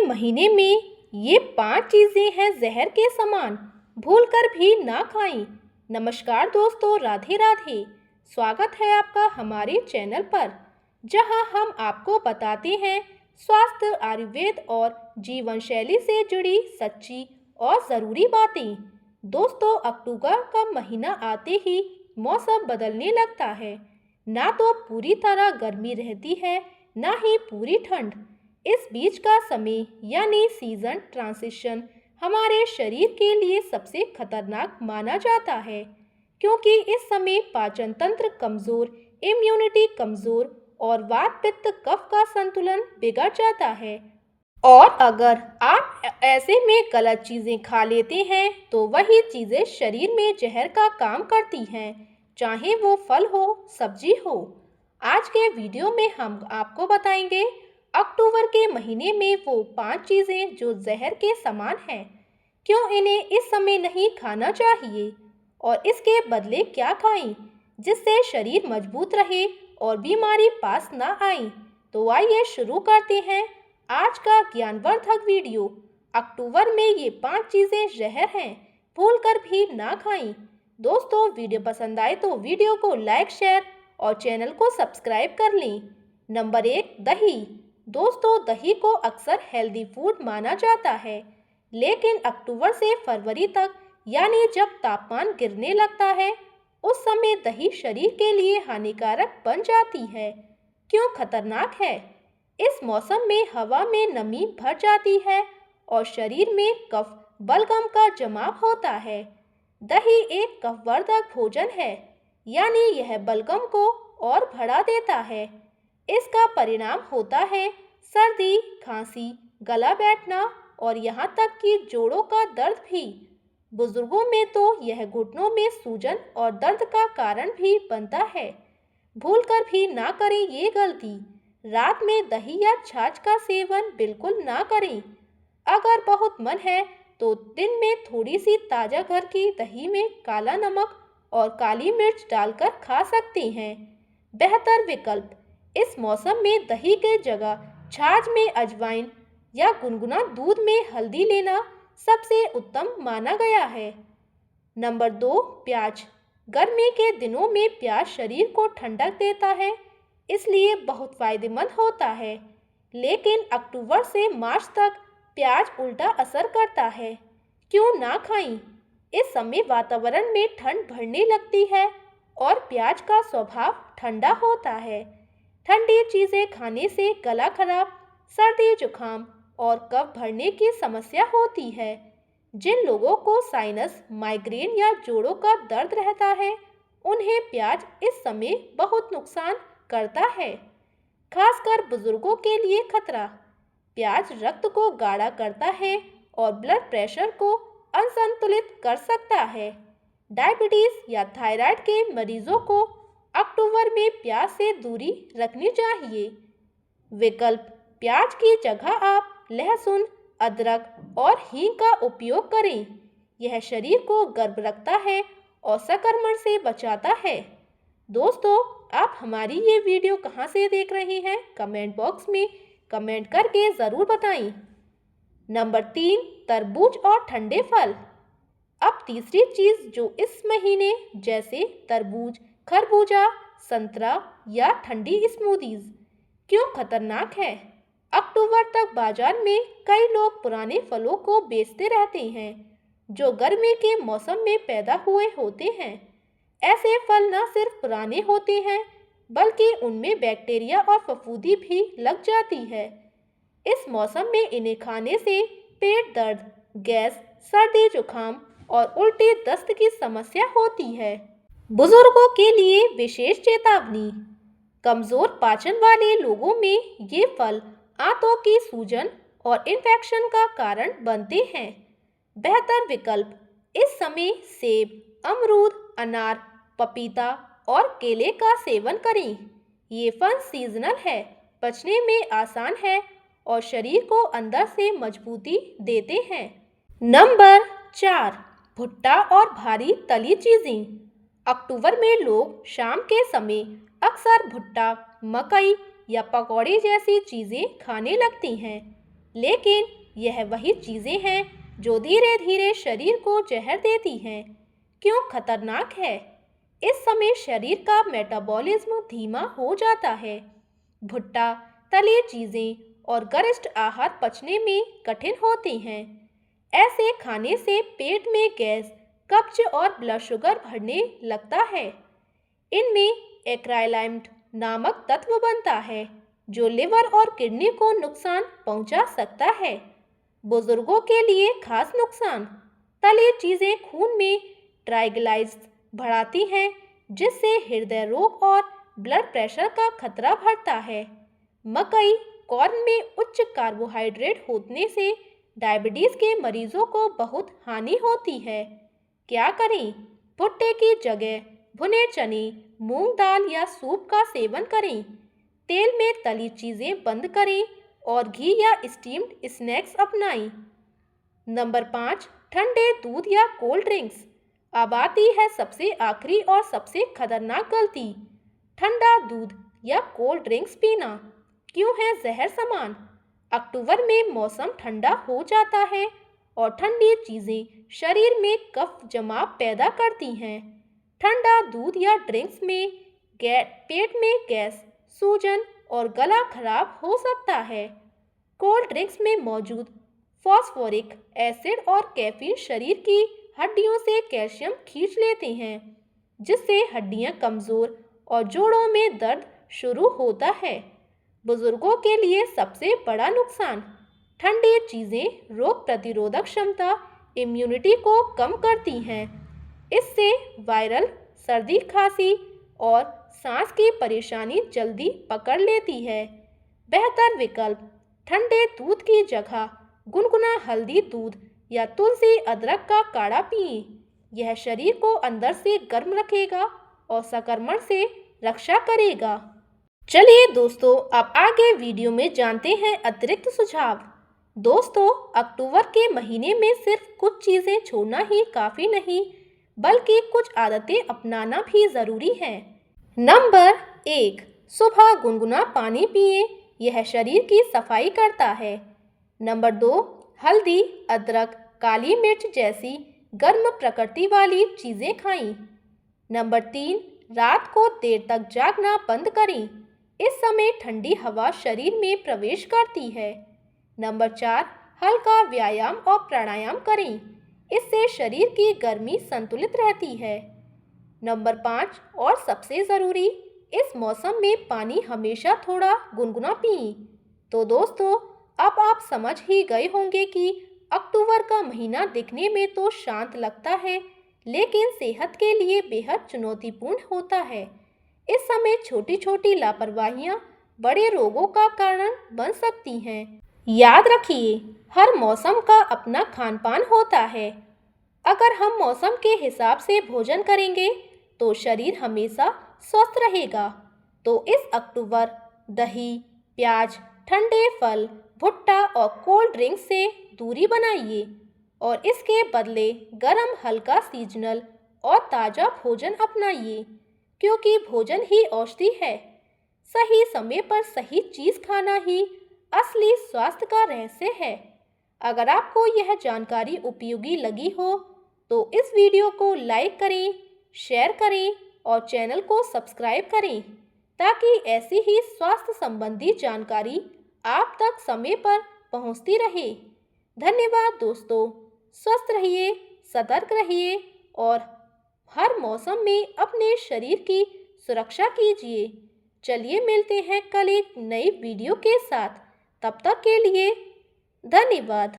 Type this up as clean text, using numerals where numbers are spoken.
महीने में ये 5 चीज़ें हैं जहर के समान, भूलकर भी ना खाएं। नमस्कार दोस्तों, राधे राधे। स्वागत है आपका हमारे चैनल पर, जहां हम आपको बताते हैं स्वास्थ्य, आयुर्वेद और जीवन शैली से जुड़ी सच्ची और ज़रूरी बातें। दोस्तों, अक्टूबर का महीना आते ही मौसम बदलने लगता है। ना तो पूरी तरह गर्मी रहती है, ना ही पूरी ठंड। इस बीच का समय यानी सीजन ट्रांजिशन हमारे शरीर के लिए सबसे खतरनाक माना जाता है, क्योंकि इस समय पाचन तंत्र कमज़ोर, इम्यूनिटी कमज़ोर और वात पित्त कफ का संतुलन बिगड़ जाता है। और अगर आप ऐसे में गलत चीज़ें खा लेते हैं तो वही चीज़ें शरीर में जहर का काम करती हैं, चाहे वो फल हो, सब्जी हो। आज के वीडियो में हम आपको बताएंगे अक्टूबर के महीने में वो 5 चीज़ें जो जहर के समान हैं, क्यों इन्हें इस समय नहीं खाना चाहिए और इसके बदले क्या खाएं जिससे शरीर मजबूत रहे और बीमारी पास ना आए। तो आइए शुरू करते हैं आज का ज्ञानवर्धक वीडियो। अक्टूबर में ये 5 चीज़ें जहर हैं, भूलकर भी ना खाएं। दोस्तों, वीडियो पसंद आए तो वीडियो को लाइक, शेयर और चैनल को सब्सक्राइब कर लें। नंबर 1, दही। दोस्तों, दही को अक्सर हेल्दी फूड माना जाता है, लेकिन अक्टूबर से फरवरी तक यानी जब तापमान गिरने लगता है, उस समय दही शरीर के लिए हानिकारक बन जाती है। क्यों खतरनाक है? इस मौसम में हवा में नमी भर जाती है और शरीर में कफ बलगम का जमाव होता है। दही एक कफवर्धक भोजन है, यानी यह बलगम को और बढ़ा देता है। इसका परिणाम होता है सर्दी, खांसी, गला बैठना और यहाँ तक कि जोड़ों का दर्द भी। बुजुर्गों में तो यह घुटनों में सूजन और दर्द का कारण भी बनता है। भूलकर भी ना करें ये गलती। रात में दही या छाछ का सेवन बिल्कुल ना करें। अगर बहुत मन है तो दिन में थोड़ी सी ताज़ा घर की दही में काला नमक और काली मिर्च डालकर खा सकते हैं। बेहतर विकल्प, इस मौसम में दही के जगह छाछ में अजवाइन या गुनगुना दूध में हल्दी लेना सबसे उत्तम माना गया है। नंबर 2, प्याज। गर्मी के दिनों में प्याज शरीर को ठंडक देता है, इसलिए बहुत फायदेमंद होता है। लेकिन अक्टूबर से मार्च तक प्याज उल्टा असर करता है। क्यों ना खाएं? इस समय वातावरण में ठंड बढ़ने लगती है और प्याज का स्वभाव ठंडा होता है। ठंडी चीज़ें खाने से गला खराब, सर्दी, जुकाम और कफ भरने की समस्या होती है। जिन लोगों को साइनस, माइग्रेन या जोड़ों का दर्द रहता है, उन्हें प्याज इस समय बहुत नुकसान करता है। खासकर बुजुर्गों के लिए खतरा। प्याज रक्त को गाढ़ा करता है और ब्लड प्रेशर को असंतुलित कर सकता है। डायबिटीज या थायराइड के मरीजों को अक्टूबर में प्याज से दूरी रखनी चाहिए। विकल्प, प्याज की जगह आप लहसुन, अदरक और हींग का उपयोग करें। यह शरीर को गर्म रखता है और संक्रमण से बचाता है। दोस्तों, आप हमारी ये वीडियो कहाँ से देख रहे हैं? कमेंट बॉक्स में कमेंट करके ज़रूर बताएं। नंबर 3, तरबूज और ठंडे फल। अब तीसरी चीज़ जो इस महीने जैसे तरबूज, खरबूजा, संतरा या ठंडी स्मूदीज़ क्यों खतरनाक है? अक्टूबर तक बाजार में कई लोग पुराने फलों को बेचते रहते हैं, जो गर्मी के मौसम में पैदा हुए होते हैं। ऐसे फल न सिर्फ पुराने होते हैं, बल्कि उनमें बैक्टीरिया और फफूंदी भी लग जाती है। इस मौसम में इन्हें खाने से पेट दर्द, गैस, सर्दी, जुकाम और उल्टी दस्त की समस्या होती है। बुजुर्गों के लिए विशेष चेतावनी। कमज़ोर पाचन वाले लोगों में ये फल आंतों की सूजन और इन्फेक्शन का कारण बनते हैं। बेहतर विकल्प, इस समय सेब, अमरूद, अनार, पपीता और केले का सेवन करें। ये फल सीजनल है, पचने में आसान है और शरीर को अंदर से मजबूती देते हैं। नंबर 4, भुट्टा और भारी तली चीज़ें। अक्टूबर में लोग शाम के समय अक्सर भुट्टा, मकई या पकौड़े जैसी चीज़ें खाने लगती हैं। लेकिन यह वही चीज़ें हैं जो धीरे धीरे शरीर को जहर देती हैं। क्यों खतरनाक है? इस समय शरीर का मेटाबॉलिज्म धीमा हो जाता है। भुट्टा, तली चीज़ें और गरिष्ठ आहार पचने में कठिन होते हैं। ऐसे खाने से पेट में गैस, कब्ज और ब्लड शुगर बढ़ने लगता है। इनमें एक्राइलामाइड नामक तत्व बनता है जो लिवर और किडनी को नुकसान पहुंचा सकता है। बुजुर्गों के लिए खास नुकसान। तली चीज़ें खून में ट्राइग्लिसराइड्स बढ़ाती हैं, जिससे हृदय रोग और ब्लड प्रेशर का खतरा बढ़ता है। मकई, कॉर्न में उच्च कार्बोहाइड्रेट होने से डायबिटीज़ के मरीजों को बहुत हानि होती है। क्या करें? भुट्टे की जगह भुने चने, मूंग दाल या सूप का सेवन करें। तेल में तली चीज़ें बंद करें और घी या स्टीम्ड स्नैक्स अपनाएं। नंबर 5, ठंडे दूध या कोल्ड ड्रिंक्स। अब आती है सबसे आखिरी और सबसे खतरनाक गलती, ठंडा दूध या कोल्ड ड्रिंक्स पीना। क्यों है जहर समान? अक्टूबर में मौसम ठंडा हो जाता है और ठंडी चीज़ें शरीर में कफ जमाव पैदा करती हैं। ठंडा दूध या ड्रिंक्स में पेट में गैस, सूजन और गला खराब हो सकता है। कोल्ड ड्रिंक्स में मौजूद फॉस्फोरिक एसिड और कैफीन शरीर की हड्डियों से कैल्शियम खींच लेते हैं, जिससे हड्डियां कमज़ोर और जोड़ों में दर्द शुरू होता है। बुजुर्गों के लिए सबसे बड़ा नुकसान, ठंडी चीज़ें रोग प्रतिरोधक क्षमता, इम्यूनिटी को कम करती हैं। इससे वायरल, सर्दी, खांसी और सांस की परेशानी जल्दी पकड़ लेती है। बेहतर विकल्प, ठंडे दूध की जगह गुनगुना हल्दी दूध या तुलसी अदरक का काढ़ा पिएं। यह शरीर को अंदर से गर्म रखेगा और संक्रमण से रक्षा करेगा। चलिए दोस्तों, अब आगे वीडियो में जानते हैं अतिरिक्त सुझाव। दोस्तों, अक्टूबर के महीने में सिर्फ कुछ चीज़ें छोड़ना ही काफ़ी नहीं, बल्कि कुछ आदतें अपनाना भी ज़रूरी है। नंबर 1, सुबह गुनगुना पानी पिएं, यह शरीर की सफाई करता है। नंबर 2, हल्दी, अदरक, काली मिर्च जैसी गर्म प्रकृति वाली चीज़ें खाएं। नंबर 3, रात को देर तक जागना बंद करें, इस समय ठंडी हवा शरीर में प्रवेश करती है। नंबर 4, हल्का व्यायाम और प्राणायाम करें, इससे शरीर की गर्मी संतुलित रहती है। नंबर 5 और सबसे ज़रूरी, इस मौसम में पानी हमेशा थोड़ा गुनगुना पिएं। तो दोस्तों, अब आप समझ ही गए होंगे कि अक्टूबर का महीना दिखने में तो शांत लगता है, लेकिन सेहत के लिए बेहद चुनौतीपूर्ण होता है। इस समय छोटी छोटी लापरवाहियां बड़े रोगों का कारण बन सकती हैं। याद रखिए, हर मौसम का अपना खान पान होता है। अगर हम मौसम के हिसाब से भोजन करेंगे तो शरीर हमेशा स्वस्थ रहेगा। तो इस अक्टूबर दही, प्याज, ठंडे फल, भुट्टा और कोल्ड ड्रिंक से दूरी बनाइए और इसके बदले गरम, हल्का, सीजनल और ताज़ा भोजन अपनाइए, क्योंकि भोजन ही औषधि है। सही समय पर सही चीज़ खाना ही असली स्वास्थ्य का रहस्य है। अगर आपको यह जानकारी उपयोगी लगी हो तो इस वीडियो को लाइक करें, शेयर करें और चैनल को सब्सक्राइब करें, ताकि ऐसी ही स्वास्थ्य संबंधी जानकारी आप तक समय पर पहुंचती रहे। धन्यवाद दोस्तों। स्वस्थ रहिए, सतर्क रहिए और हर मौसम में अपने शरीर की सुरक्षा कीजिए। चलिए मिलते हैं कल एक नई वीडियो के साथ। तब तक के लिए धन्यवाद।